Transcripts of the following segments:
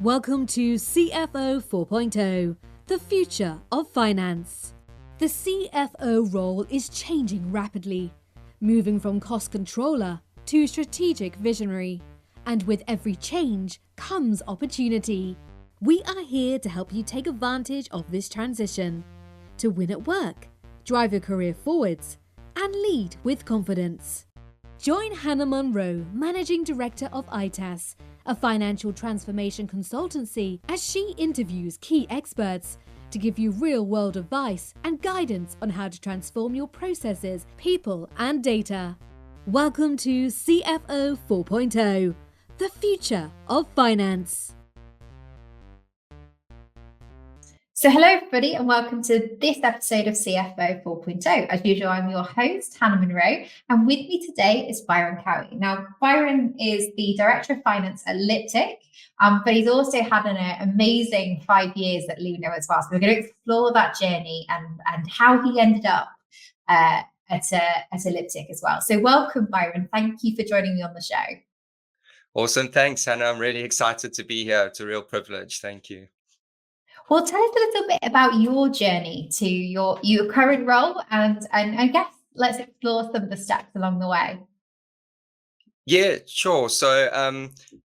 Welcome to CFO 4.0, the future of finance. The CFO role is changing rapidly, moving from cost controller to strategic visionary. And with every change comes opportunity. We are here to help you take advantage of this transition, to win at work, drive your career forwards, and lead with confidence. Join Hannah Monroe, Managing Director of ITAS, a financial transformation consultancy, as she interviews key experts to give you real-world advice and guidance on how to transform your processes, people, and data. Welcome to CFO 4.0, the future of finance. So hello everybody and welcome to this episode of CFO 4.0. As usual, I'm your host, Hannah Monroe, and with me today is Byron Cowie. Now, Byron is the Director of Finance at Liptic, but he's also had an amazing 5 years at Luno as well. So we're going to explore that journey and how he ended up at a Liptic as well. So welcome, Byron. Thank you for joining me on the show. Awesome. Thanks, Hannah. I'm really excited to be here. It's a real privilege. Thank you. Well, tell us a little bit about your journey to your current role, and I guess let's explore some of the steps along the way. Yeah, sure. So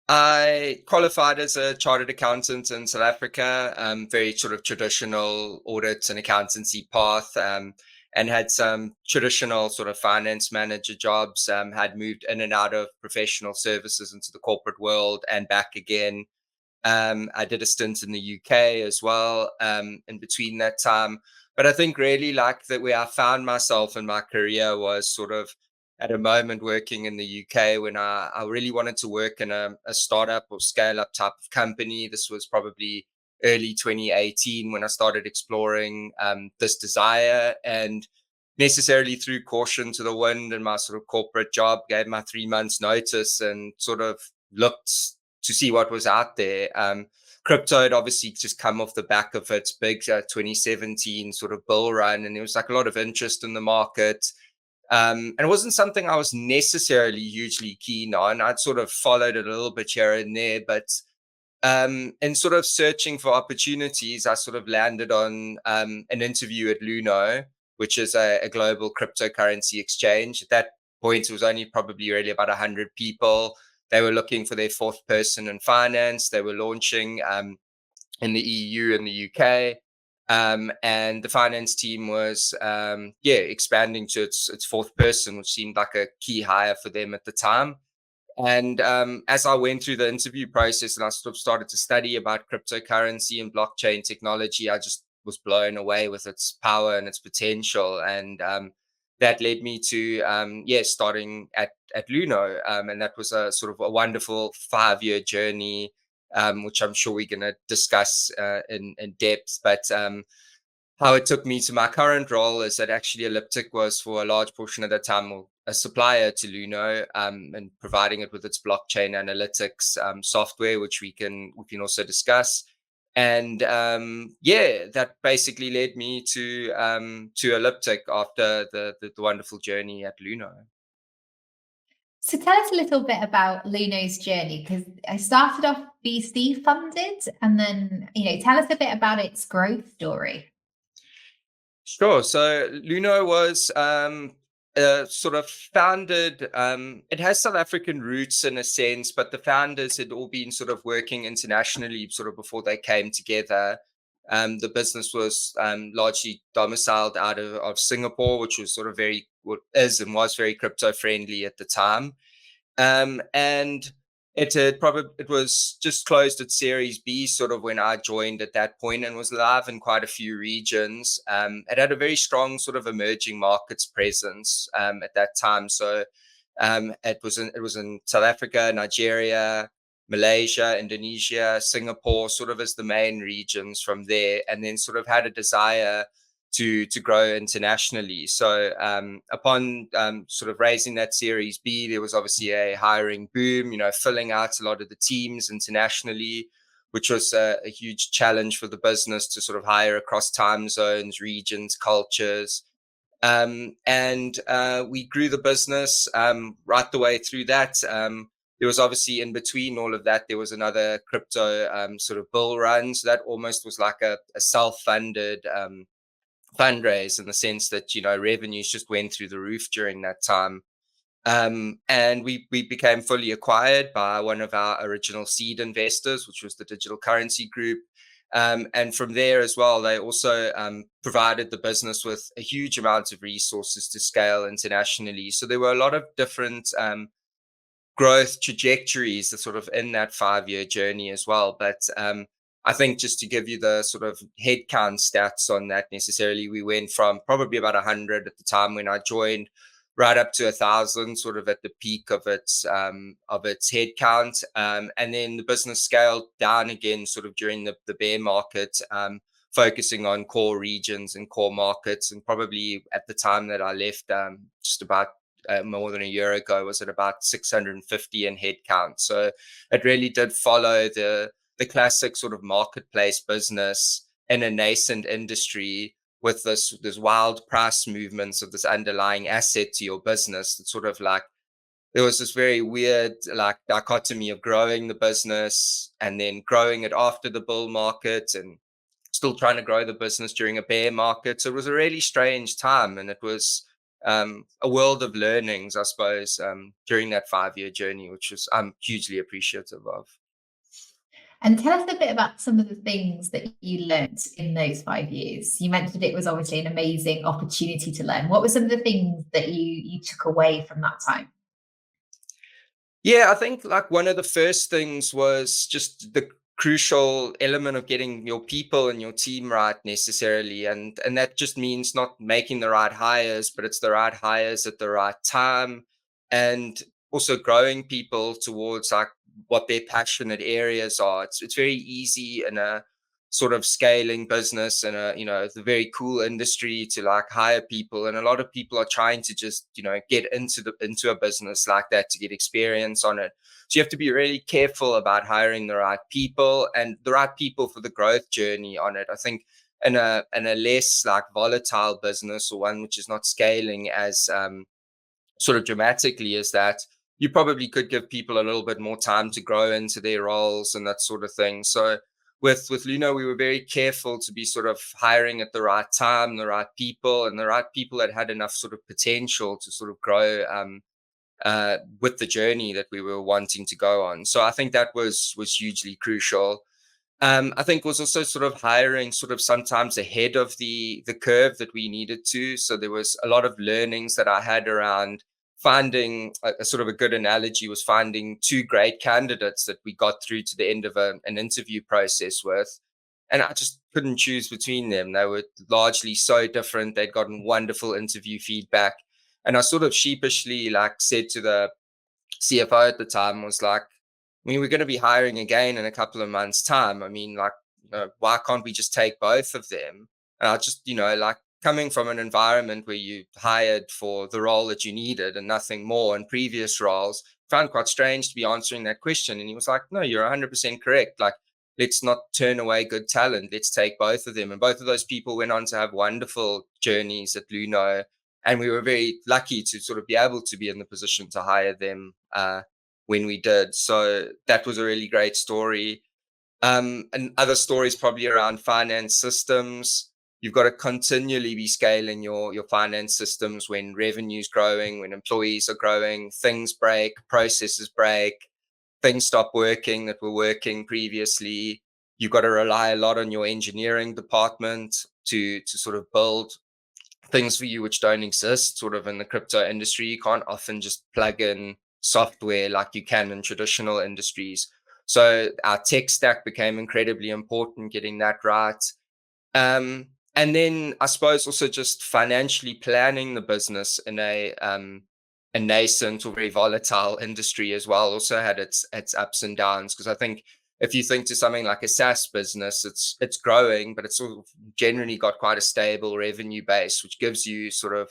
I qualified as a chartered accountant in South Africa, very sort of traditional audit and accountancy path, and had some traditional sort of finance manager jobs, had moved in and out of professional services into the corporate world and back again. I did a stint in the UK as well in between that time. But I think really like that where I found myself in my career was sort of at a moment working in the UK when I really wanted to work in a startup or scale up type of company. This was probably early 2018 when I started exploring this desire, and necessarily threw caution to the wind in my sort of corporate job, gave my 3 months notice and sort of looked to see what was out there. Crypto had obviously just come off the back of its big 2017 sort of bull run, and there was like a lot of interest in the market. And it wasn't something I was necessarily hugely keen on. I'd sort of followed it a little bit here and there, but in sort of searching for opportunities, I sort of landed on an interview at Luno, which is a global cryptocurrency exchange. At that point, it was only probably really about 100 people. They were looking for their fourth person in finance. They were launching in the EU and the UK. And the finance team was, expanding to its fourth person, which seemed like a key hire for them at the time. And as I went through the interview process and I sort of started to study about cryptocurrency and blockchain technology, I just was blown away with its power and its potential. And that led me to starting at Luno, and that was a sort of a wonderful 5-year journey, which I'm sure we're going to discuss in depth. But how it took me to my current role is that actually Elliptic was for a large portion of the time a supplier to Luno, and providing it with its blockchain analytics software, which we can also discuss. And that basically led me to Elliptic after the wonderful journey at Luno. So tell us a little bit about Luno's journey, because I started off VC funded, and then tell us a bit about its growth story. Sure. So Luno was sort of founded. It has South African roots in a sense, but the founders had all been sort of working internationally sort of before they came together. The business was largely domiciled out of Singapore, which was sort of was very crypto friendly at the time. And it was just closed at Series B sort of when I joined at that point, and was live in quite a few regions. It had a very strong sort of emerging markets presence at that time. So it was in South Africa, Nigeria, Malaysia, Indonesia, Singapore, sort of as the main regions from there, and then sort of had a desire to grow internationally. So upon sort of raising that Series B, there was obviously a hiring boom, filling out a lot of the teams internationally, which was a huge challenge for the business to sort of hire across time zones, regions, cultures. And we grew the business right the way through that. There there was obviously in between all of that, there was another crypto sort of bull run. So that almost was like a self-funded fundraise, in the sense that, revenues just went through the roof during that time. And we became fully acquired by one of our original seed investors, which was the Digital Currency Group. And from there as well, they also provided the business with a huge amount of resources to scale internationally. So there were a lot of different growth trajectories that sort of in that 5-year journey as well. But I think just to give you the sort of headcount stats on that necessarily, we went from probably about 100 at the time when I joined, right up to 1,000, sort of at the peak of its headcount, and then the business scaled down again, sort of during the bear market, focusing on core regions and core markets. And probably at the time that I left, just about more than a year ago, was at about 650 in headcount. So it really did follow the classic sort of marketplace business in a nascent industry, with this wild price movements of this underlying asset to your business. It's sort of like there was this very weird like dichotomy of growing the business and then growing it after the bull market, and still trying to grow the business during a bear market. So it was a really strange time, and it was a world of learnings, I suppose, during that 5-year journey, which I'm hugely appreciative of. And tell us a bit about some of the things that you learned in those 5 years. You mentioned it was obviously an amazing opportunity to learn. What were some of the things that you took away from that time? Yeah, I think like one of the first things was just the crucial element of getting your people and your team right necessarily. And that just means not making the right hires, but it's the right hires at the right time. And also growing people towards like what their passionate areas are. It's very easy in a sort of scaling business and the very cool industry to like hire people, and a lot of people are trying to just get into a business like that to get experience on it. So you have to be really careful about hiring the right people, and the right people for the growth journey on it. I think in a less like volatile business, or one which is not scaling as sort of dramatically as that, you probably could give people a little bit more time to grow into their roles and that sort of thing. So with Luno, we were very careful to be sort of hiring at the right time, the right people, and the right people that had enough sort of potential to sort of grow with the journey that we were wanting to go on. So I think that was hugely crucial. I think was also sort of hiring sort of sometimes ahead of the curve that we needed to. So there was a lot of learnings that I had around finding a sort of a good analogy was finding 2 great candidates that we got through to the end of an interview process with. And I just couldn't choose between them. They were largely so different. They'd gotten wonderful interview feedback. And I sort of sheepishly like said to the CFO at the time, was like, I mean, we're going to be hiring again in a couple of months' time. I mean, like, why can't we just take both of them? And I just, like coming from an environment where you hired for the role that you needed and nothing more in previous roles, found quite strange to be answering that question. And he was like, no, you're 100% correct. Like, let's not turn away good talent. Let's take both of them. And both of those people went on to have wonderful journeys at Luno. And we were very lucky to sort of be able to be in the position to hire them when we did. So that was a really great story. And other stories probably around finance systems. You've got to continually be scaling your finance systems when revenue's growing, when employees are growing, things break, processes break, things stop working that were working previously. You've got to rely a lot on your engineering department to sort of build things for you which don't exist sort of in the crypto industry. You can't often just plug in software like you can in traditional industries. So our tech stack became incredibly important, getting that right. And then I suppose also just financially planning the business in a nascent or very volatile industry as well also had its ups and downs. Because I think if you think to something like a SaaS business, it's growing, but it's sort of generally got quite a stable revenue base, which gives you sort of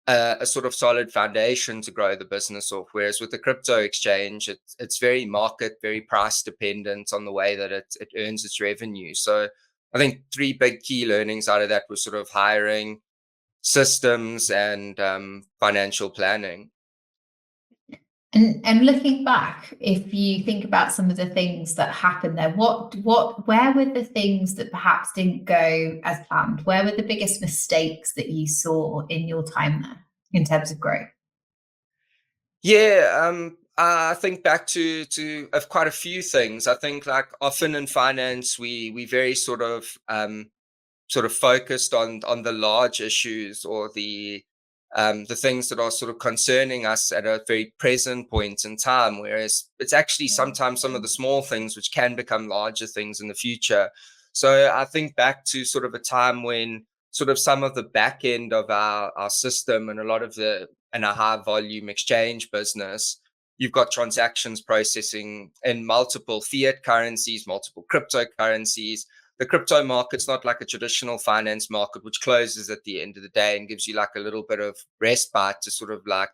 a sort of solid foundation to grow the business off. Whereas with the crypto exchange, it's very market, very price dependent on the way that it earns its revenue. So I think 3 big key learnings out of that was sort of hiring, systems, and financial planning. And looking back, if you think about some of the things that happened there, where were the things that perhaps didn't go as planned? Where were the biggest mistakes that you saw in your time there in terms of growth? Yeah, I think back to of quite a few things. I think like often in finance, we very sort of focused on the large issues or the things that are sort of concerning us at a very present point in time, whereas it's actually sometimes some of the small things which can become larger things in the future. So I think back to sort of a time when sort of some of the back end of our system and a lot of the and a high volume exchange business, you've got transactions processing in multiple fiat currencies, multiple cryptocurrencies. The crypto market's not like a traditional finance market, which closes at the end of the day and gives you like a little bit of respite to sort of like,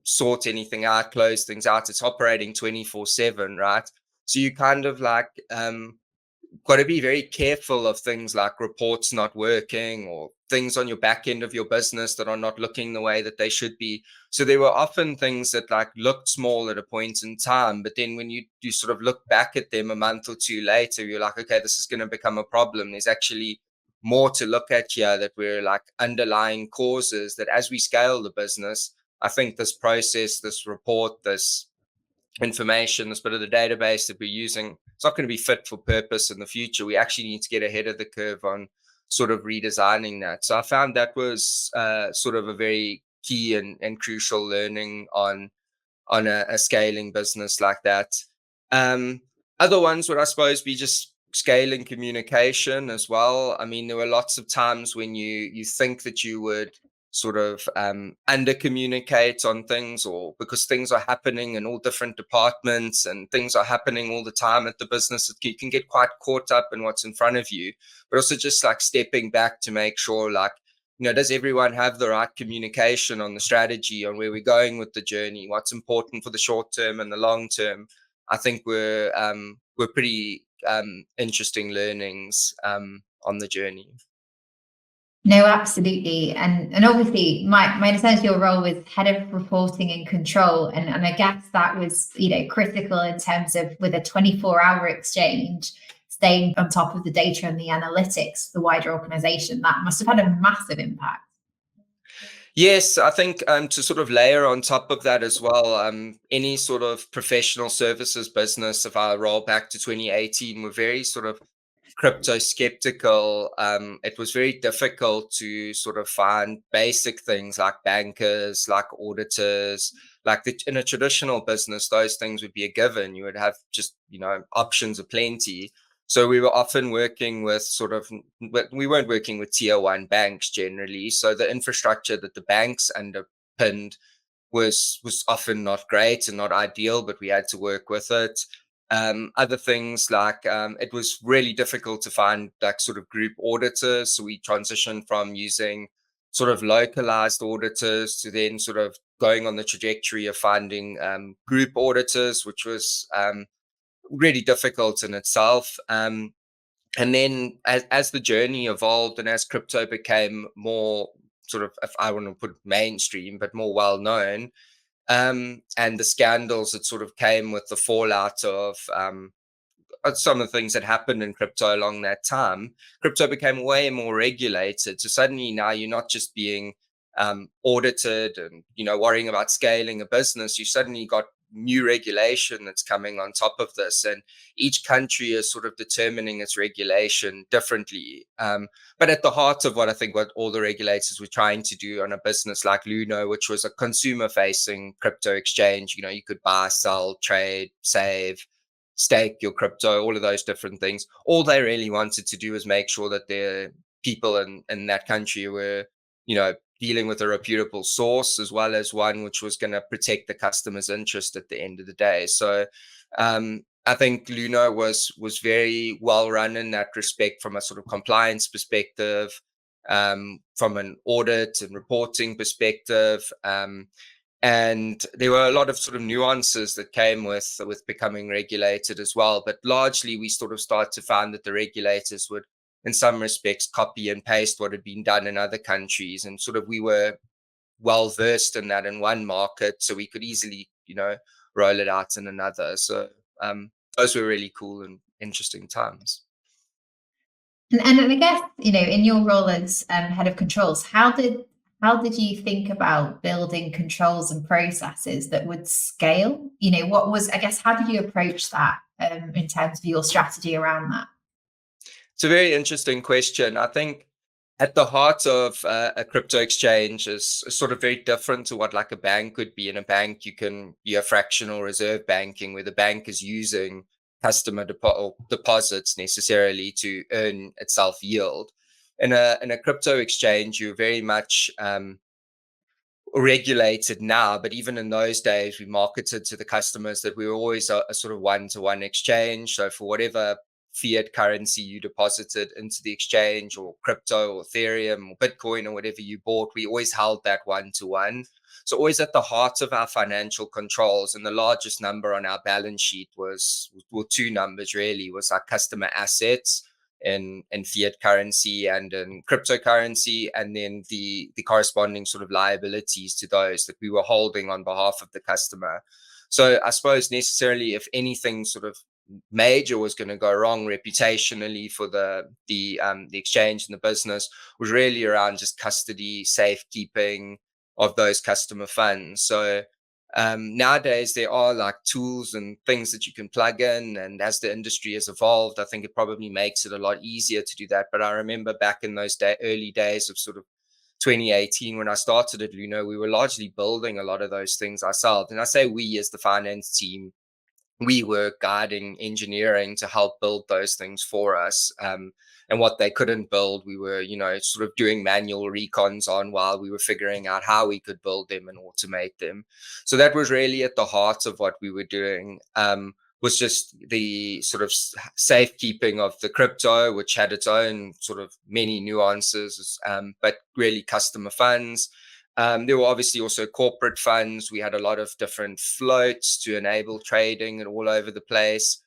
sort anything out, close things out. It's operating 24/7, right? So you kind of like got to be very careful of things like reports not working or things on your back end of your business that are not looking the way that they should be. So there were often things that like looked small at a point in time, but then when you sort of look back at them a month or two later, you're like, okay, this is going to become a problem. There's actually more to look at here, that we're like underlying causes that as we scale the business, I think this process, this report, this information, this bit of the database that we're using, it's not going to be fit for purpose in the future. We actually need to get ahead of the curve on sort of redesigning that. So I found that was sort of a very key and crucial learning on a scaling business like that. Um, Other ones would, I suppose, be just scaling communication as well. I mean, there were lots of times when you think that you would sort of under communicate on things, or because things are happening in all different departments and things are happening all the time at the business, you can get quite caught up in what's in front of you. But also just like stepping back to make sure, like, does everyone have the right communication on the strategy, on where we're going with the journey, what's important for the short term and the long term? I think we're pretty interesting learnings on the journey. No, absolutely. And obviously my understanding your role was head of reporting and control. And I guess that was, critical in terms of with a 24-hour exchange, staying on top of the data and the analytics, the wider organization. That must have had a massive impact. Yes, I think to sort of layer on top of that as well, any sort of professional services business, if I roll back to 2018, were very sort of crypto skeptical. It was very difficult to sort of find basic things like bankers, like auditors, like in a traditional business, those things would be a given. You would have just, options aplenty. So we were often working with we weren't working with tier one banks generally. So the infrastructure that the banks underpinned was often not great and not ideal, but we had to work with it. Other things like it was really difficult to find like sort of group auditors. So we transitioned from using sort of localized auditors to then sort of going on the trajectory of finding group auditors, which was really difficult in itself. And then as the journey evolved and as crypto became more sort of, if I want to put mainstream, but more well known, and the scandals that sort of came with the fallout of some of the things that happened in crypto along that time, crypto became way more regulated. So suddenly now you're not just being audited and worrying about scaling a business. You suddenly got new regulation that's coming on top of this, and each country is sort of determining its regulation differently. But at the heart of what all the regulators were trying to do on a business like Luno, which was a consumer facing crypto exchange, you could buy, sell, trade, save, stake your crypto, all of those different things. All they really wanted to do was make sure that their people in that country were, dealing with a reputable source, as well as one which was going to protect the customer's interest at the end of the day. So I think Luno was very well run in that respect, from a sort of compliance perspective, from an audit and reporting perspective. And there were a lot of sort of nuances that came with becoming regulated as well. But largely, we sort of started to find that the regulators would, in some respects, copy and paste what had been done in other countries. And sort of we were well versed in that in one market, so we could easily, roll it out in another. So those were really cool and interesting times. And I guess, in your role as head of controls, how did you think about building controls and processes that would scale? How did you approach that in terms of your strategy around that? It's a very interesting question. I think at the heart of a crypto exchange is sort of very different to what like a bank would be. In a bank, you have fractional reserve banking, where the bank is using customer deposits necessarily to earn itself yield. In a crypto exchange, you're very much regulated now, but even in those days, we marketed to the customers that we were always a sort of one-to-one exchange. So for whatever fiat currency you deposited into the exchange, or crypto or Ethereum or Bitcoin or whatever you bought, we always held that one-to-one. So always at the heart of our financial controls, and the largest number on our balance sheet was, well, two numbers really, was our customer assets in fiat currency and in cryptocurrency, and then the corresponding sort of liabilities to those that we were holding on behalf of the customer. So I suppose necessarily, if anything sort of major was going to go wrong reputationally for the exchange and the business, was really around just custody, safekeeping of those customer funds. So nowadays there are like tools and things that you can plug in, and as the industry has evolved, I think it probably makes it a lot easier to do that. But I remember back in those early days of sort of 2018, when I started at Luno, we were largely building a lot of those things ourselves. And I say we, as the finance team, we were guiding engineering to help build those things for us. And what they couldn't build, we were, sort of doing manual recons on while we were figuring out how we could build them and automate them. So that was really at the heart of what we were doing, was just the sort of safekeeping of the crypto, which had its own sort of many nuances, but really customer funds. There were obviously also corporate funds. We had a lot of different floats to enable trading and all over the place.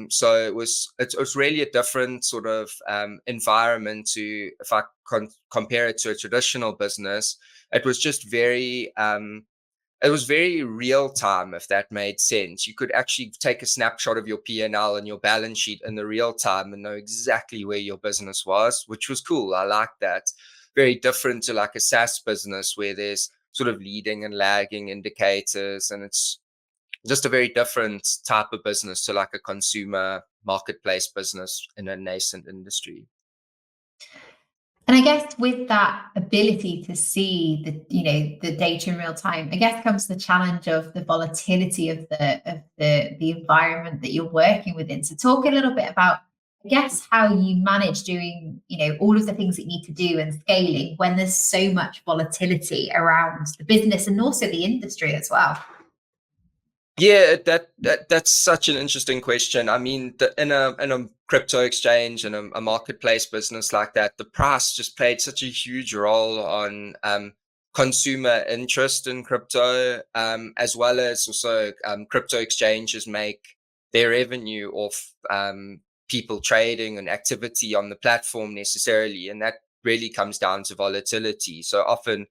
So it was really a different sort of environment to, if I compare it to a traditional business, it was just very, it was very real time, if that made sense. You could actually take a snapshot of your P&L and your balance sheet in the real time and know exactly where your business was, which was cool. I like that. Very different to like a SaaS business, where there's sort of leading and lagging indicators, and it's just a very different type of business to like a consumer marketplace business in a nascent industry. And I guess with that ability to see the data in real time, I guess comes the challenge of the volatility of the environment that you're working within. So talk a little bit about, I guess, how you manage doing, all of the things that you need to do and scaling when there's so much volatility around the business and also the industry as well. Yeah, that's such an interesting question. I mean, in a crypto exchange and a marketplace business like that, the price just played such a huge role on consumer interest in crypto, as well as also crypto exchanges make their revenue off people trading and activity on the platform necessarily, and that really comes down to volatility. So often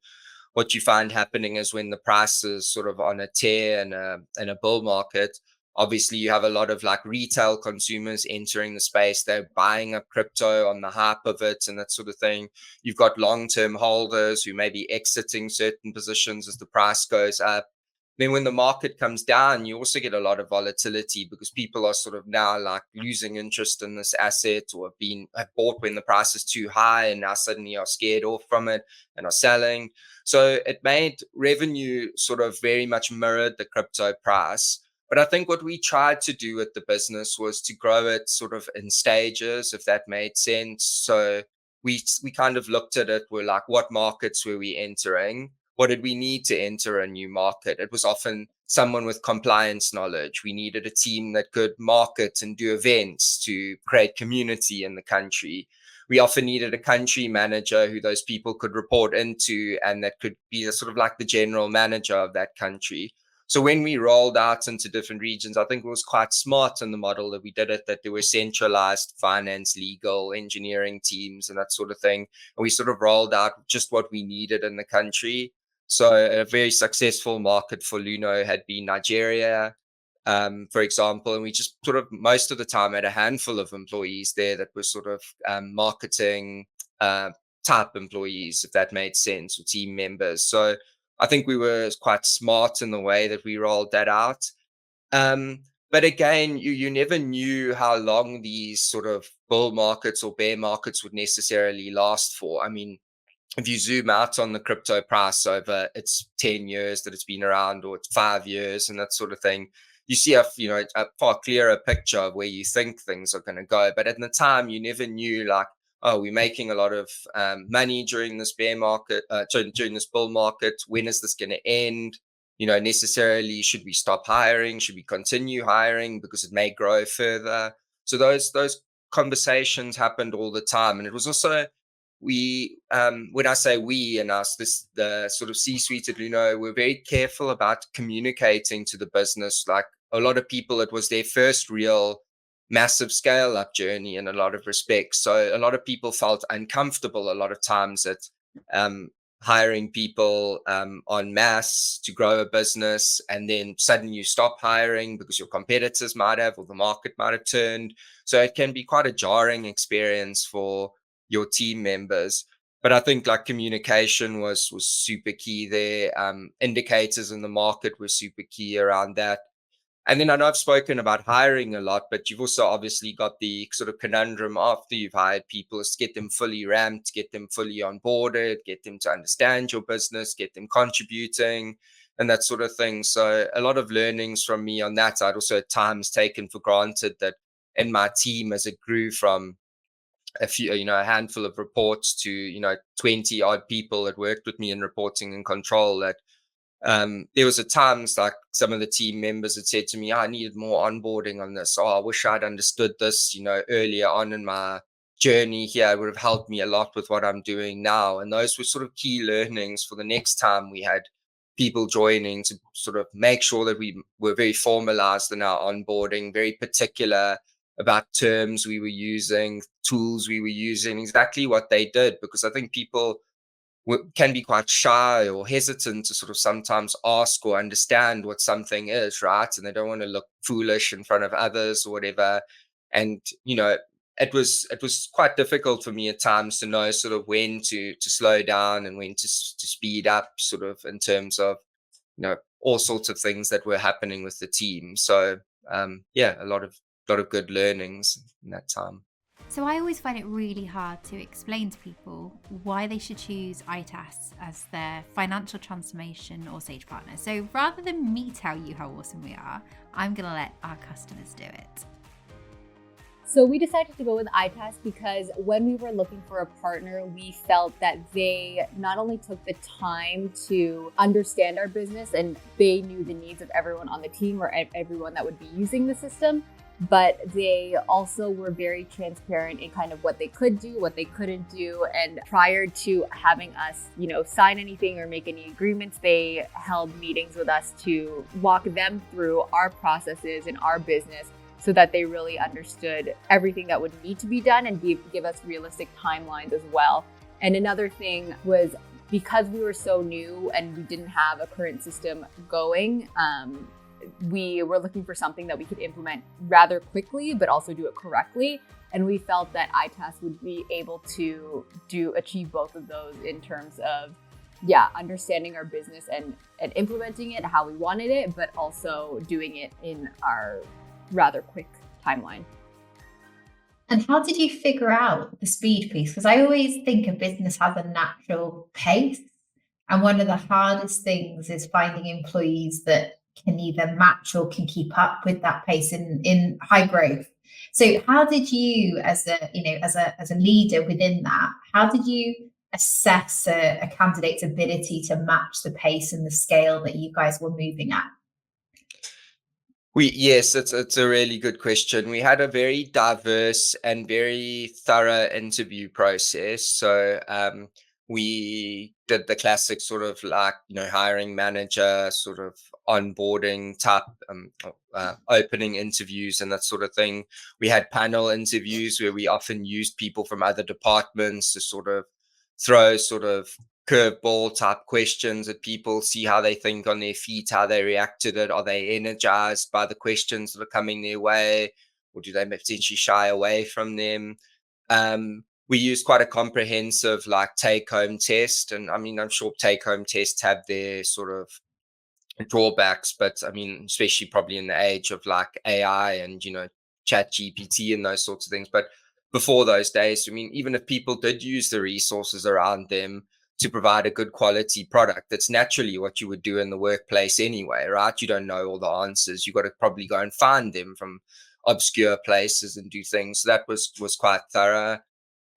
what you find happening is when the price is sort of on a tear in a bull market, obviously you have a lot of like retail consumers entering the space. They're buying up crypto on the hype of it and that sort of thing. You've got long-term holders who may be exiting certain positions as the price goes up. Then when the market comes down, you also get a lot of volatility because people are sort of now like losing interest in this asset, or have bought when the price is too high and now suddenly are scared off from it and are selling. So it made revenue sort of very much mirrored the crypto price. But I think what we tried to do with the business was to grow it sort of in stages, if that made sense. So we kind of looked at it, we're like, what markets were we entering? What did we need to enter a new market? It was often someone with compliance knowledge. We needed a team that could market and do events to create community in the country. We often needed a country manager who those people could report into, and that could be sort of like the general manager of that country. So when we rolled out into different regions, I think it was quite smart in the model that we did it, that there were centralized finance, legal, engineering teams and that sort of thing. And we sort of rolled out just what we needed in the country. So a very successful market for Luno had been Nigeria, for example, and we just sort of most of the time had a handful of employees there that were sort of marketing type employees, if that made sense, or team members. So I think we were quite smart in the way that we rolled that out. But again, you never knew how long these sort of bull markets or bear markets would necessarily last for. I mean, if you zoom out on the crypto price over its 10 years that it's been around, or it's 5 years and that sort of thing, you see a far clearer picture of where you think things are going to go. But at the time, you never knew, like, oh, we're making a lot of money during this bear market, during this bull market. When is this going to end? Necessarily, should we stop hiring? Should we continue hiring because it may grow further? So those conversations happened all the time. And it was also, when I say we and us, the sort of C-suite at Luno, we're very careful about communicating to the business. Like a lot of people, it was their first real massive scale up journey in a lot of respects. So a lot of people felt uncomfortable a lot of times at hiring people en masse to grow a business, and then suddenly you stop hiring because your competitors might have, or the market might have turned. So it can be quite a jarring experience for your team members. But I think like communication was super key there. Indicators in the market were super key around that. And then I know I've spoken about hiring a lot, but you've also obviously got the sort of conundrum after you've hired people is to get them fully ramped, get them fully onboarded, get them to understand your business, get them contributing and that sort of thing. So a lot of learnings from me on that. I'd also at times taken for granted that in my team, as it grew from a handful of reports to 20 odd people that worked with me in reporting and control, that there was at times like some of the team members had said to me, I needed more onboarding on this. I wish I'd understood this earlier on in my journey here. It would have helped me a lot with what I'm doing now. And those were sort of key learnings for the next time we had people joining, to sort of make sure that we were very formalized in our onboarding, very particular about terms we were using, tools we were using, exactly what they did. Because I think people can be quite shy or hesitant to sort of sometimes ask or understand what something is, right? And they don't want to look foolish in front of others or whatever. And it was quite difficult for me at times to know sort of when to slow down and when to speed up, sort of in terms of all sorts of things that were happening with the team. So a lot of good learnings in that time. So I always find it really hard to explain to people why they should choose ITAS as their financial transformation or Sage partner. So rather than me tell you how awesome we are, I'm going to let our customers do it. So we decided to go with ITAS because when we were looking for a partner, we felt that they not only took the time to understand our business and they knew the needs of everyone on the team or everyone that would be using the system, but they also were very transparent in kind of what they could do, what they couldn't do. And prior to having us, sign anything or make any agreements, they held meetings with us to walk them through our processes and our business so that they really understood everything that would need to be done and give us realistic timelines as well. And another thing was, because we were so new and we didn't have a current system going, we were looking for something that we could implement rather quickly, but also do it correctly. And we felt that ITAS would be able to achieve both of those in terms of, understanding our business and implementing it how we wanted it, but also doing it in our rather quick timeline. And how did you figure out the speed piece? Because I always think a business has a natural pace. And one of the hardest things is finding employees that can either match or can keep up with that pace in high growth. So how did you, as a leader within that, how did you assess a candidate's ability to match the pace and the scale that you guys were moving at? Yes, it's a really good question. We had a very diverse and very thorough interview process. So we did the classic sort of like, hiring manager sort of onboarding type opening interviews and that sort of thing. We had panel interviews where we often used people from other departments to sort of throw sort of curveball type questions at people, see how they think on their feet, how they react to it. Are they energized by the questions that are coming their way, or do they potentially shy away from them? We use quite a comprehensive like take-home test, and I mean, I'm sure take-home tests have their sort of drawbacks, but I mean, especially probably in the age of like AI and Chat GPT and those sorts of things. But before those days, I mean, even if people did use the resources around them to provide a good quality product, that's naturally what you would do in the workplace anyway, right? You don't know all the answers. You got to probably go and find them from obscure places and do things. So that was quite thorough.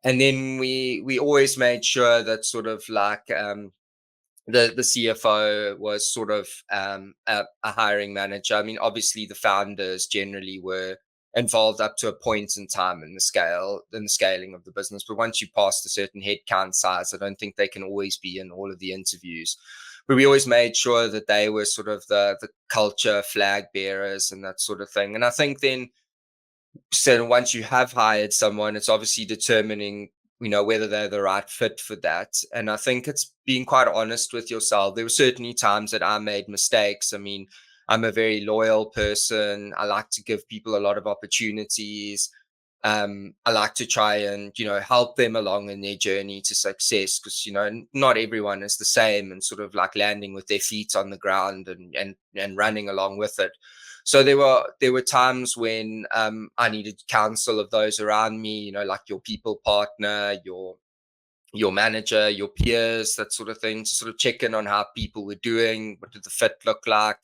And then we always made sure that sort of like the CFO was sort of a hiring manager. I mean, obviously the founders generally were involved up to a point in time in the scaling of the business. But once you pass a certain headcount size, I don't think they can always be in all of the interviews. But we always made sure that they were sort of the culture flag bearers and that sort of thing. And I think then, so once you have hired someone, it's obviously determining whether they're the right fit for that. And I think it's being quite honest with yourself. There were certainly times that I made mistakes. I mean, I'm a very loyal person. I like to give people a lot of opportunities. I like to try and help them along in their journey to success, because not everyone is the same, and sort of like landing with their feet on the ground and running along with it. So there were times when I needed counsel of those around me, like your people partner, your manager, your peers, that sort of thing, to sort of check in on how people were doing. What did the fit look like?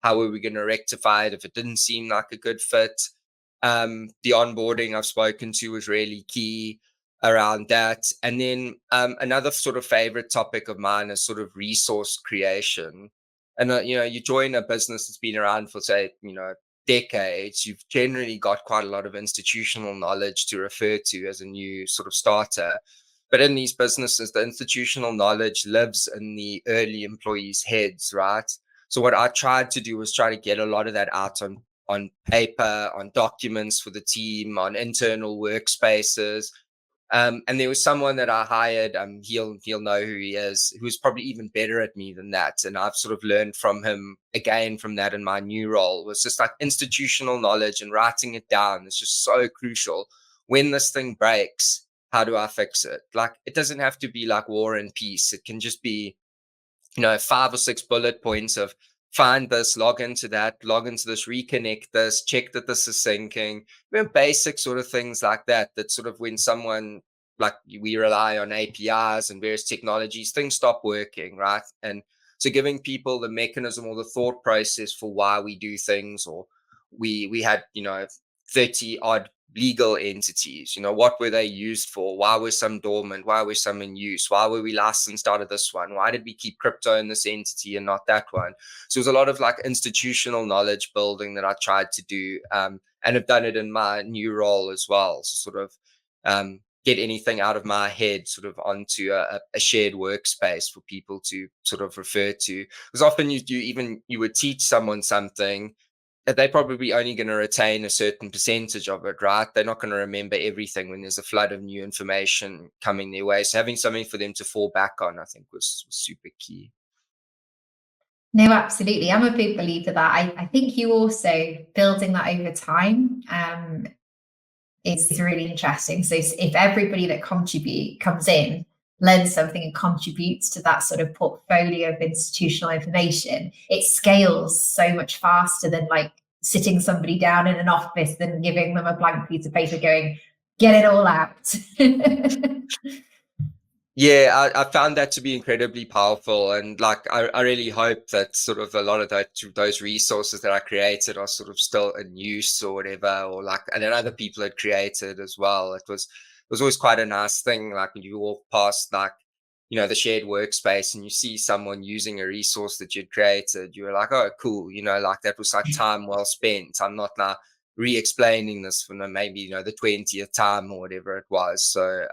How were we going to rectify it if it didn't seem like a good fit? The onboarding I've spoken to was really key around that. And then another sort of favorite topic of mine is sort of resource creation. And you join a business that's been around for, say, decades. You've generally got quite a lot of institutional knowledge to refer to as a new sort of starter. But in these businesses, the institutional knowledge lives in the early employees' heads, right? So what I tried to do was try to get a lot of that out on paper, on documents for the team, on internal workspaces. And there was someone that I hired, he'll know who he is, who's probably even better at me than that. And I've sort of learned from him again from that in my new role. Was just like institutional knowledge and writing it down is just so crucial. When this thing breaks, how do I fix it? Like, it doesn't have to be like War and Peace. It can just be 5 or 6 bullet points of find this, log into this, reconnect this, check that this is syncing. Basic sort of things like that, that sort of when someone, like we rely on APIs and various technologies, things stop working, right? And so giving people the mechanism or the thought process for why we do things, or we had 30 odd legal entities, what were they used for? Why were some dormant? Why were some in use? Why were we licensed out of this one? Why did we keep crypto in this entity and not that one? So it was a lot of like institutional knowledge building that I tried to do, and have done it in my new role as well. So sort of get anything out of my head sort of onto a shared workspace for people to sort of refer to. Because often you would teach someone something, they're probably only going to retain a certain percentage of it, right? They're not going to remember everything when there's a flood of new information coming their way. So having something for them to fall back on, I think, was super key. No, absolutely. I'm a big believer that I think you also building that over time is really interesting. So if everybody that comes in, learns something and contributes to that sort of portfolio of institutional information, it scales so much faster than like sitting somebody down in an office and giving them a blank piece of paper going, get it all out. Yeah, I found that to be incredibly powerful. And like, I really hope that sort of a lot of those resources that I created are sort of still in use or whatever, or like, and then other people had created as well. It was always quite a nice thing. Like when you walk past like, the shared workspace and you see someone using a resource that you'd created, you were like, oh, cool. Like that was like time well spent. I'm not now re-explaining this for maybe the 20th time or whatever it was. So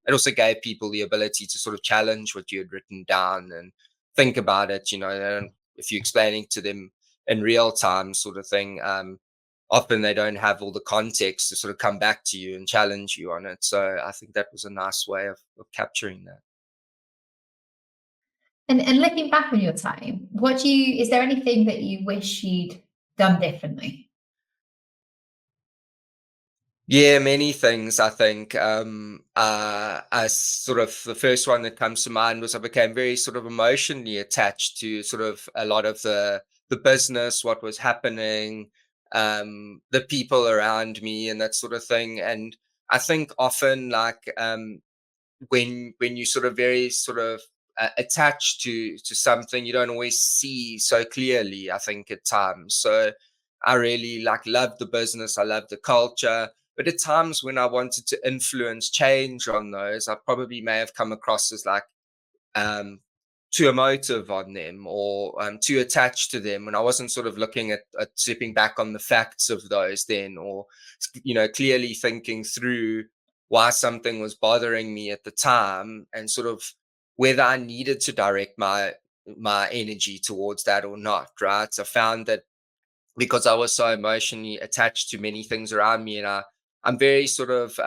it also gave people the ability to sort of challenge what you had written down and think about it. And if you're explaining to them in real time, sort of thing, often they don't have all the context to sort of come back to you and challenge you on it. So I think that was a nice way of capturing that. And looking back on your time, is there anything that you wish you'd done differently? Yeah, many things, I think. As sort of the first one that comes to mind was I became very sort of emotionally attached to sort of a lot of the business, what was happening, the people around me, and that sort of thing. And I think often, like, when you sort of very sort of attached to something, you don't always see so clearly, I think, at times. So I really like love the business, I love the culture, but at times when I wanted to influence change on those, I probably may have come across as like um too emotive on them, or too attached to them, and I wasn't sort of looking at stepping back on the facts of those then, or clearly thinking through why something was bothering me at the time, and sort of whether I needed to direct my energy towards that or not, right? I found that because I was so emotionally attached to many things around me, and I'm very sort of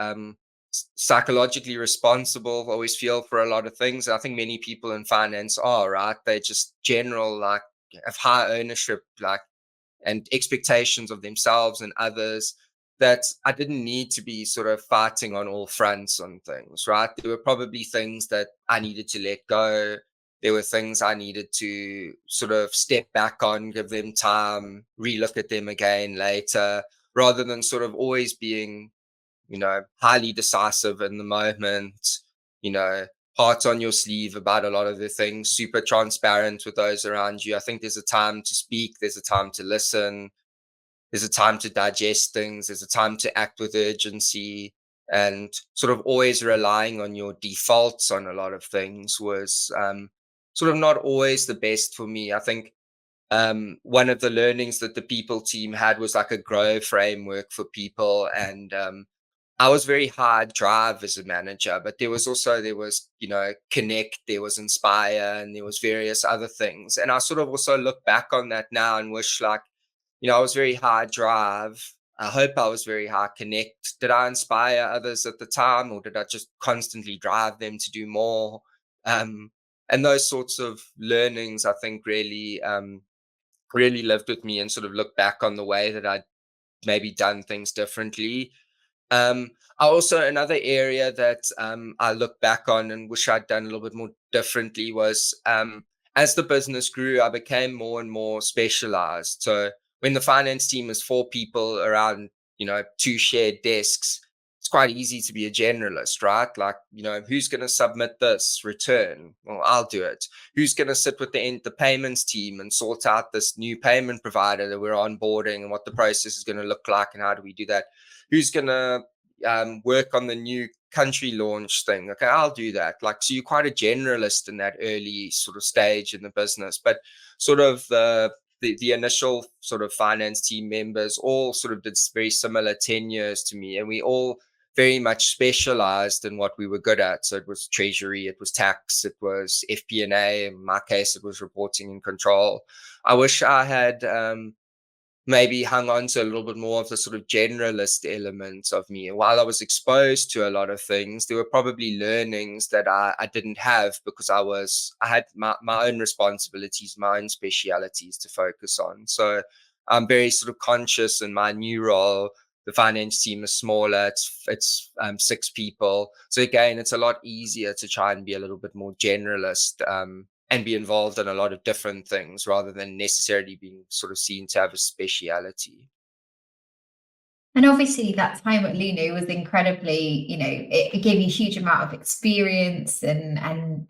psychologically responsible, always feel for a lot of things. I think many people in finance are, right? They just general, like, have high ownership, like, and expectations of themselves and others, that I didn't need to be sort of fighting on all fronts on things, right? There were probably things that I needed to let go. There were things I needed to sort of step back on, give them time, relook at them again later, rather than sort of always being, highly decisive in the moment, you know, heart on your sleeve about a lot of the things, super transparent with those around you. I think there's a time to speak, there's a time to listen, there's a time to digest things, there's a time to act with urgency, and sort of always relying on your defaults on a lot of things was sort of not always the best for me. I think one of the learnings that the people team had was like a grow framework for people, and I was very hard drive as a manager, but there was connect, there was inspire, and there was various other things. And I sort of also look back on that now and wish, like, I was very hard drive. I hope I was very hard connect. Did I inspire others at the time, or did I just constantly drive them to do more? Um, and those sorts of learnings, I think, really lived with me, and sort of look back on the way that I'd maybe done things differently. I also, another area that I look back on and wish I'd done a little bit more differently was, as the business grew, I became more and more specialized. So when the finance team is 4 people around, two shared desks, it's quite easy to be a generalist, right? Like, who's going to submit this return? Well, I'll do it. Who's going to sit with the payments team and sort out this new payment provider that we're onboarding, and what the process is going to look like, and how do we do that? Who's going to work on the new country launch thing? Okay, I'll do that. Like, so you're quite a generalist in that early sort of stage in the business, but sort of the initial sort of finance team members all sort of did very similar tenures to me, and we all very much specialized in what we were good at. So it was treasury, it was tax, it was FP&A. In my case, it was reporting and control. I wish I had maybe hung on to a little bit more of the sort of generalist elements of me. And while I was exposed to a lot of things, there were probably learnings that I didn't have, because I had my own responsibilities, my own specialities to focus on. So I'm very sort of conscious in my new role. The finance team is smaller. It's 6 people. So again, it's a lot easier to try and be a little bit more generalist, and be involved in a lot of different things, rather than necessarily being sort of seen to have a speciality. And obviously, that time at Lunu was incredibly, it gave you a huge amount of experience, and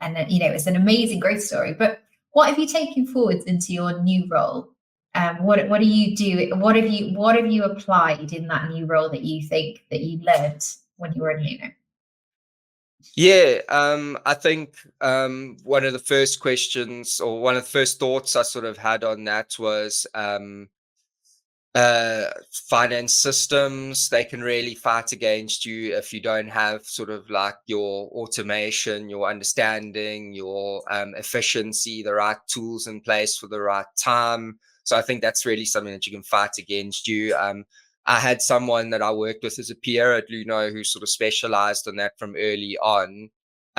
it's an amazing growth story. But what have you taken forwards into your new role? What do you do? What have you applied in that new role that you think that you learned when you were in Lunu? Yeah, I think one of the first questions, or one of the first thoughts I sort of had on that was, finance systems. They can really fight against you if you don't have sort of like your automation, your understanding, your efficiency, the right tools in place for the right time. So I think that's really something that you can fight against you. I had someone that I worked with as a peer at Luno who sort of specialized on that from early on.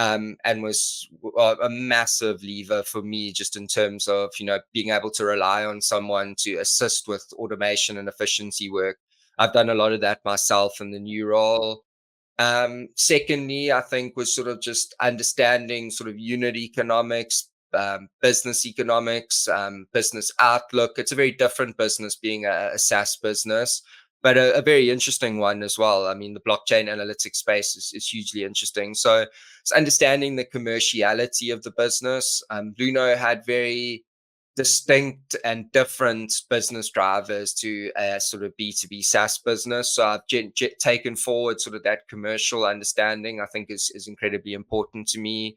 and was a massive lever for me, just in terms of, being able to rely on someone to assist with automation and efficiency work. I've done a lot of that myself in the new role. Secondly, I think was sort of just understanding sort of unit economics, business economics, business outlook. It's a very different business being a SaaS business, but a very interesting one as well. I mean, the blockchain analytics space is hugely interesting. So it's understanding the commerciality of the business. Luno had very distinct and different business drivers to a sort of B2B SaaS business. So I've taken forward sort of that commercial understanding, I think is incredibly important to me.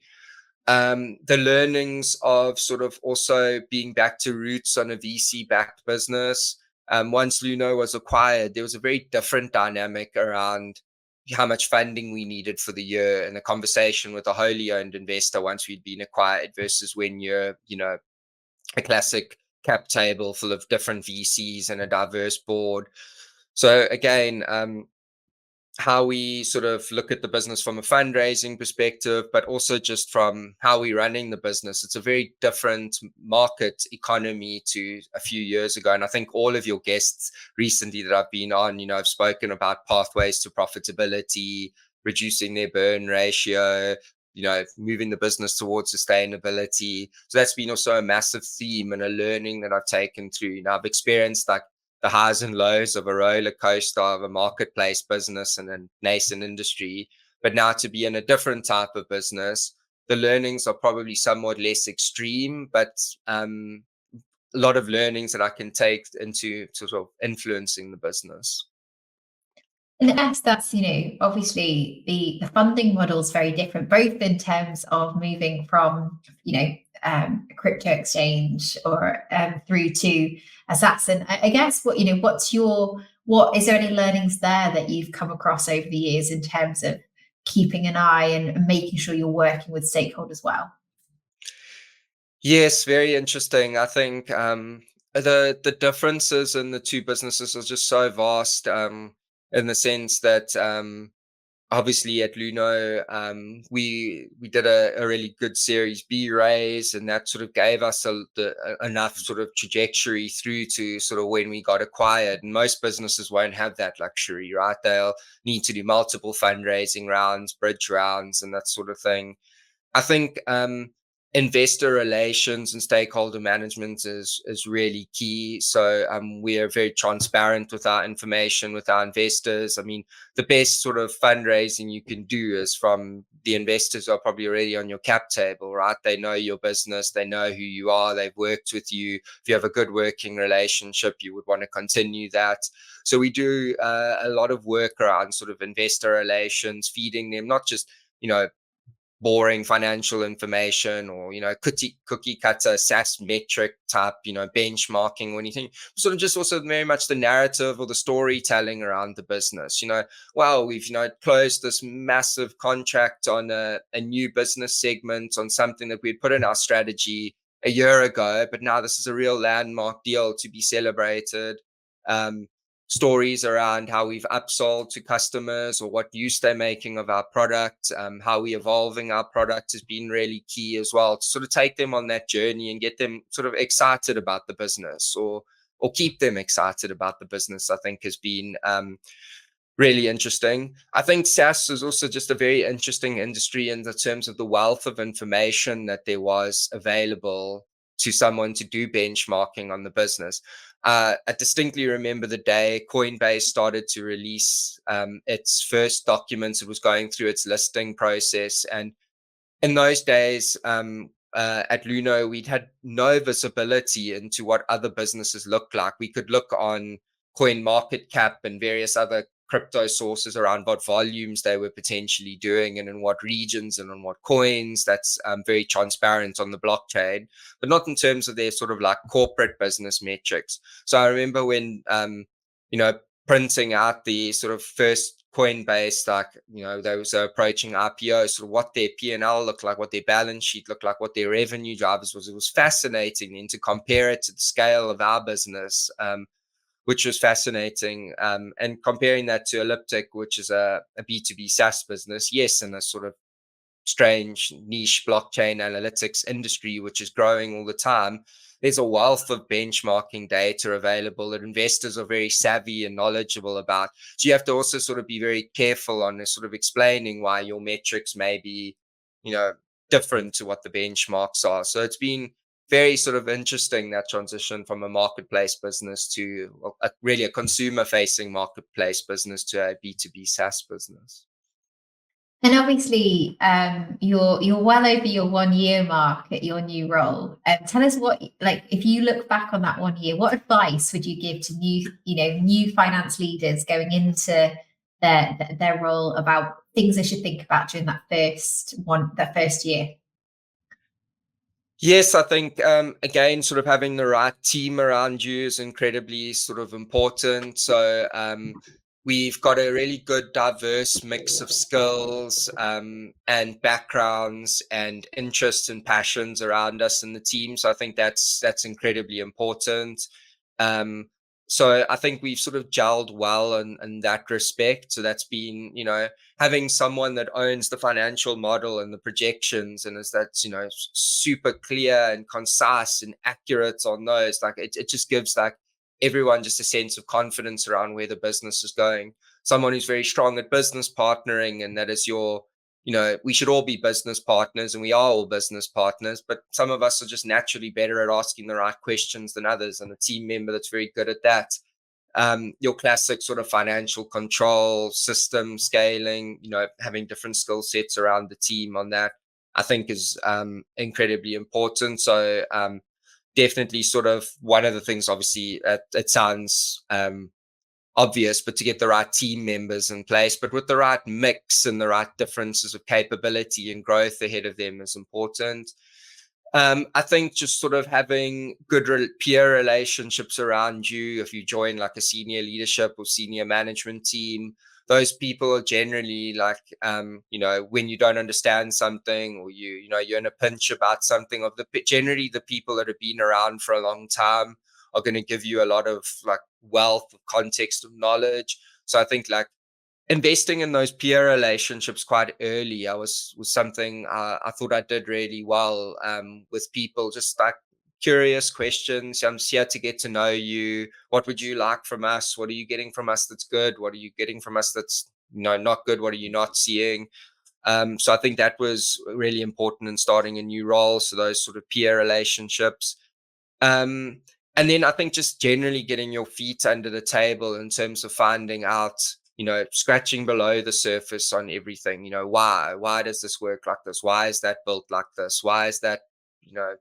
The learnings of sort of also being back to roots on a VC-backed business. Once Luno was acquired, there was a very different dynamic around how much funding we needed for the year, and a conversation with a wholly owned investor once we'd been acquired, versus when you're, a classic cap table full of different VCs and a diverse board. So again, how we sort of look at the business from a fundraising perspective, but also just from how we're running the business. It's a very different market economy to a few years ago. And I think all of your guests recently that I've been on, have spoken about pathways to profitability, reducing their burn ratio, moving the business towards sustainability. So that's been also a massive theme and a learning that I've taken through. I've experienced like the highs and lows of a roller coaster of a marketplace business and a nascent industry. But now to be in a different type of business, the learnings are probably somewhat less extreme, but a lot of learnings that I can take into sort of influencing the business. And that's obviously the funding model is very different, both in terms of moving from a crypto exchange or through to a SaaS. And I guess what is there any learnings there that you've come across over the years in terms of keeping an eye and making sure you're working with stakeholders well? Yes, very interesting. I think the differences in the two businesses are just so vast, in the sense that obviously at Luno, we did a really good Series B raise, and that sort of gave us enough sort of trajectory through to sort of when we got acquired. And most businesses won't have that luxury, right? They'll need to do multiple fundraising rounds, bridge rounds, and that sort of thing. I think investor relations and stakeholder management is really key. So we are very transparent with our information, with our investors. I mean, the best sort of fundraising you can do is from the investors are probably already on your cap table, right? They know your business, they know who you are, they've worked with you. If you have a good working relationship, you would want to continue that. So we do a lot of work around sort of investor relations, feeding them not just, boring financial information or, cookie cutter SaaS metric type, benchmarking or anything. Sort of just also very much the narrative or the storytelling around the business. Well, we've, closed this massive contract on a new business segment on something that we'd put in our strategy a year ago, but now this is a real landmark deal to be celebrated. Stories around how we've upsold to customers or what use they're making of our product, how we're evolving our product has been really key as well, to sort of take them on that journey and get them sort of excited about the business or keep them excited about the business, I think has been really interesting. I think SaaS is also just a very interesting industry in the terms of the wealth of information that there was available to someone to do benchmarking on the business. I distinctly remember the day Coinbase started to release its first documents. It was going through its listing process. And in those days at Luno, we'd had no visibility into what other businesses looked like. We could look on CoinMarketCap and various other crypto sources around what volumes they were potentially doing and in what regions and on what coins. That's very transparent on the blockchain, but not in terms of their sort of like corporate business metrics. So I remember when, printing out the sort of first Coinbase, they was approaching IPO, sort of what their P&L looked like, what their balance sheet looked like, what their revenue drivers was. It was fascinating, and to compare it to the scale of our business, which was fascinating. And comparing that to Elliptic, which is a B2B SaaS business, yes, in a sort of strange niche blockchain analytics industry, which is growing all the time, there's a wealth of benchmarking data available that investors are very savvy and knowledgeable about. So you have to also sort of be very careful on sort of explaining why your metrics may be, different to what the benchmarks are. So it's been very sort of interesting, that transition from a marketplace business to really a consumer facing marketplace business to a B2B SaaS business. And obviously, you're well over your 1 year mark at your new role. Tell us what, like, if you look back on that 1 year, what advice would you give to new finance leaders going into their role about things they should think about during that first year? Yes, I think, again, sort of having the right team around you is incredibly sort of important. So we've got a really good diverse mix of skills and backgrounds and interests and passions around us in the team. So I think that's incredibly important. So I think we've sort of gelled well in that respect. So that's been, having someone that owns the financial model and the projections and that's, super clear and concise and accurate on those. Like it just gives like everyone just a sense of confidence around where the business is going. Someone who's very strong at business partnering, and that is we should all be business partners, and we are all business partners, but some of us are just naturally better at asking the right questions than others, and a team member that's very good at that. Your classic sort of financial control, system scaling, having different skill sets around the team on that, I think is incredibly important. So definitely sort of one of the things, obviously, it sounds obvious, but to get the right team members in place, but with the right mix and the right differences of capability and growth ahead of them is important. I think just sort of having good peer relationships around you. If you join like a senior leadership or senior management team, those people are generally like, when you don't understand something, or you're in a pinch about something, generally the people that have been around for a long time are going to give you a lot of like wealth of context of knowledge. So I think like investing in those peer relationships quite early, was something I thought I did really well with people. Just like curious questions. I'm here to get to know you. What would you like from us? What are you getting from us that's good? What are you getting from us that's not good? What are you not seeing? So I think that was really important in starting a new role. So those sort of peer relationships. And then I think just generally getting your feet under the table in terms of finding out, scratching below the surface on everything. Why does this work like this? Why is that built like this? Why is that,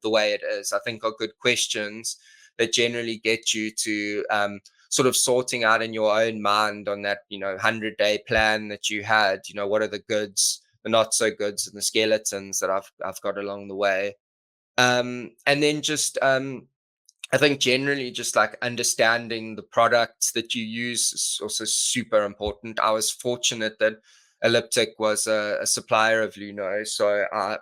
the way it is? I think are good questions that generally get you to sort of sorting out in your own mind on that, 100-day plan that you had, what are the goods, the not so goods, and the skeletons that I've got along the way. And then just, I think generally just like understanding the products that you use is also super important. I was fortunate that Elliptic was a supplier of Luno, so I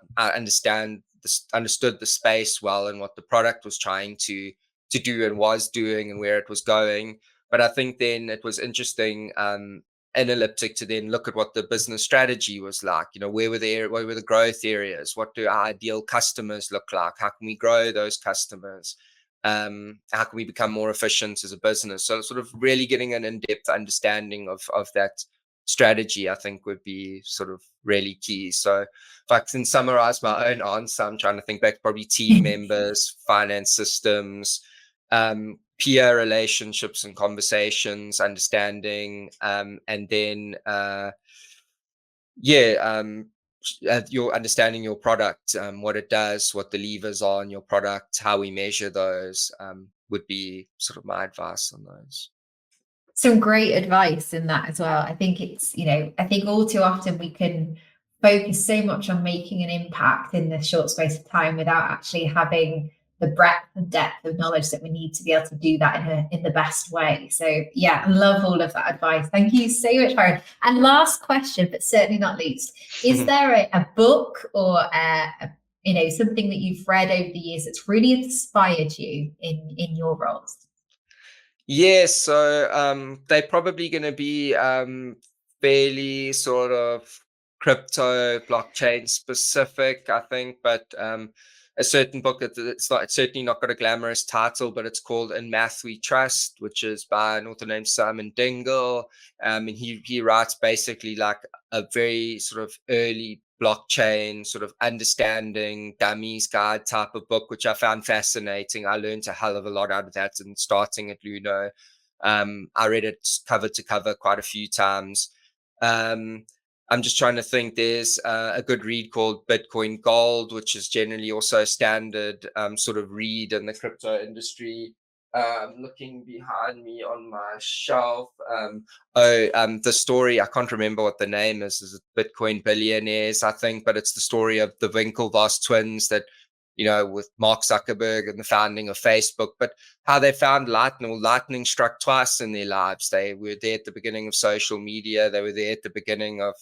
understood the space well and what the product was trying to do and was doing and where it was going. But I think then it was interesting in Elliptic to then look at what the business strategy was like. Where were the growth areas? What do our ideal customers look like? How can we grow those customers? How can we become more efficient as a business? So sort of really getting an in-depth understanding of that strategy, I think would be sort of really key. So if I can summarize my own answer, I'm trying to think back, probably team members, finance systems, peer relationships and conversations, understanding, and then your understanding your product, what it does, what the levers are in your product, how we measure those, would be sort of my advice on those. Some great advice in that as well. I think it's, I think all too often we can focus so much on making an impact in this short space of time without actually having the breadth and depth of knowledge that we need to be able to do that in the best way. So yeah, I love all of that advice. Thank you so much, Byron. And last question, but certainly not least, is there a book or something that you've read over the years that's really inspired you in your roles? Yes, so they're probably going to be fairly sort of crypto blockchain specific, I think, but a certain book that it's certainly not got a glamorous title, but it's called In Math We Trust, which is by an author named Simon Dingle. And he writes basically like a very sort of early blockchain sort of understanding dummies guide type of book, which I found fascinating. I learned a hell of a lot out of that, and starting at Luno. I read it cover to cover quite a few times. I'm just trying to think. There's a good read called Bitcoin Gold, which is generally also a standard sort of read in the crypto industry. Looking behind me on my shelf. The story, I can't remember what the name is it Bitcoin Billionaires, I think, but it's the story of the Winklevoss twins that, with Mark Zuckerberg and the founding of Facebook, but how they found lightning struck twice in their lives. They were there at the beginning of social media. They were there at the beginning of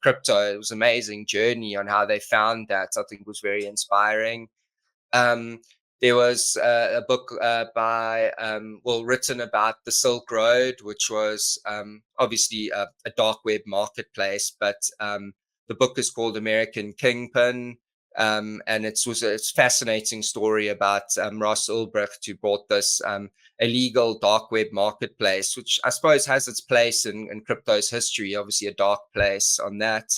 crypto. It was an amazing journey on how they found that. I think it was very inspiring. There was a book written about the Silk Road, which was obviously a dark web marketplace, but the book is called American Kingpin. And it's a fascinating story about Ross Ulbricht, who brought this illegal dark web marketplace, which I suppose has its place in crypto's history, obviously a dark place on that.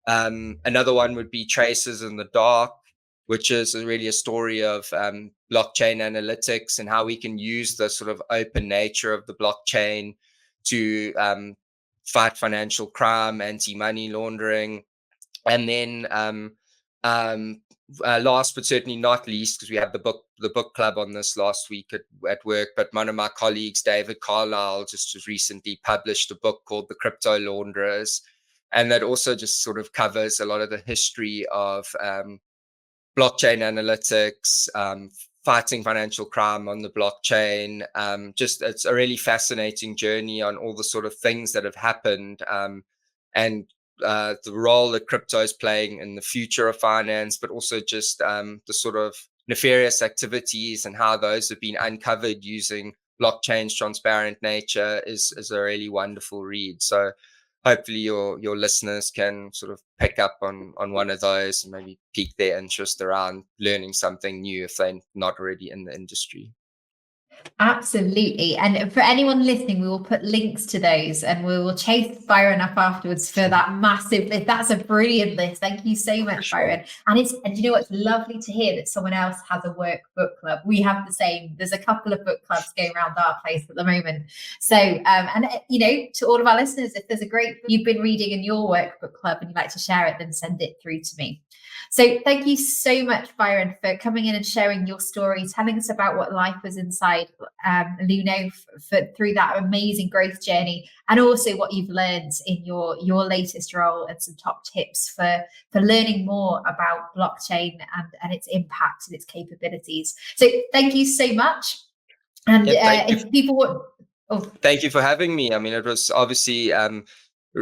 Another one would be Traces in the Dark, which is really a story of blockchain analytics and how we can use the sort of open nature of the blockchain to fight financial crime, anti-money laundering. And then last but certainly not least, because we had the book club on this last week at work, but one of my colleagues, David Carlisle, just recently published a book called The Crypto Launderers, and that also just sort of covers a lot of the history of blockchain analytics, fighting financial crime on the blockchain. It's a really fascinating journey on all the sort of things that have happened, and the role that crypto is playing in the future of finance, but also just the sort of nefarious activities and how those have been uncovered using blockchain's transparent nature is a really wonderful read. So hopefully your listeners can sort of pick up on one of those and maybe pique their interest around learning something new if they're not already in the industry. Absolutely. And for anyone listening, we will put links to those, and we will chase Byron up afterwards for that massive list. That's a brilliant list. Thank you so much, Byron. And you know what's lovely to hear that someone else has a work book club. We have the same. There's a couple of book clubs going around our place at the moment. So, to all of our listeners, if there's a great book you've been reading in your work book club and you'd like to share it, then send it through to me. So thank you so much, Byron, for coming in and sharing your story, telling us about what life was inside Luno through that amazing growth journey, and also what you've learned in your latest role, and some top tips for learning more about blockchain and its impact and its capabilities. So thank you so much. And if people want... Thank you for having me. I mean, it was obviously...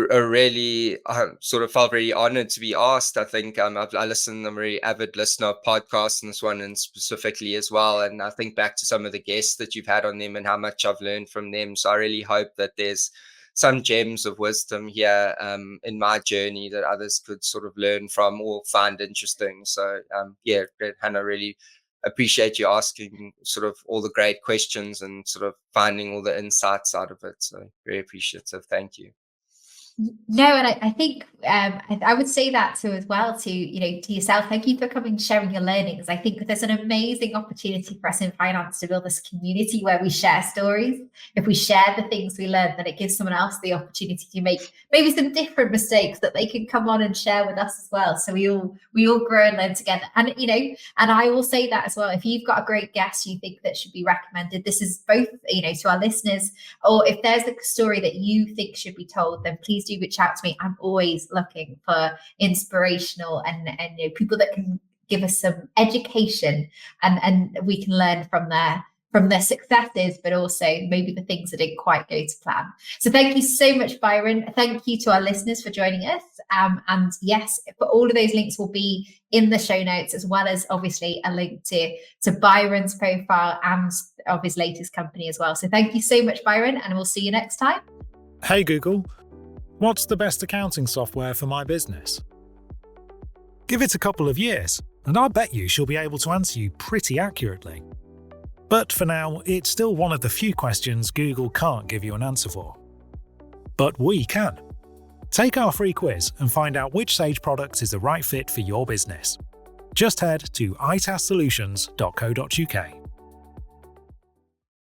a really sort of felt really honored to be asked. I think I'm a very avid listener of podcasts, and this one and specifically as well. And I think back to some of the guests that you've had on them and how much I've learned from them. So I really hope that there's some gems of wisdom here in my journey that others could sort of learn from or find interesting. So Hannah, really appreciate you asking sort of all the great questions and sort of finding all the insights out of it. So very appreciative. Thank you. No, and I think I would say that too as well to yourself. Thank you for coming and sharing your learnings. I think there's an amazing opportunity for us in finance to build this community where we share stories. If we share the things we learn, then it gives someone else the opportunity to make maybe some different mistakes that they can come on and share with us as well. So we all grow and learn together. And and I will say that as well. If you've got a great guest you think that should be recommended, this is both to our listeners, or if there's a story that you think should be told, then please do reach out to me. I'm always looking for inspirational and people that can give us some education and we can learn from their successes, but also maybe the things that didn't quite go to plan. So thank you so much, Byron. Thank you to our listeners for joining us. And yes, for all of those links will be in the show notes, as well as obviously a link to Byron's profile and of his latest company as well. So thank you so much, Byron, and we'll see you next time. Hey, Google. What's the best accounting software for my business? Give it a couple of years, and I bet you she'll be able to answer you pretty accurately. But for now, it's still one of the few questions Google can't give you an answer for. But we can. Take our free quiz and find out which Sage product is the right fit for your business. Just head to itassolutions.co.uk.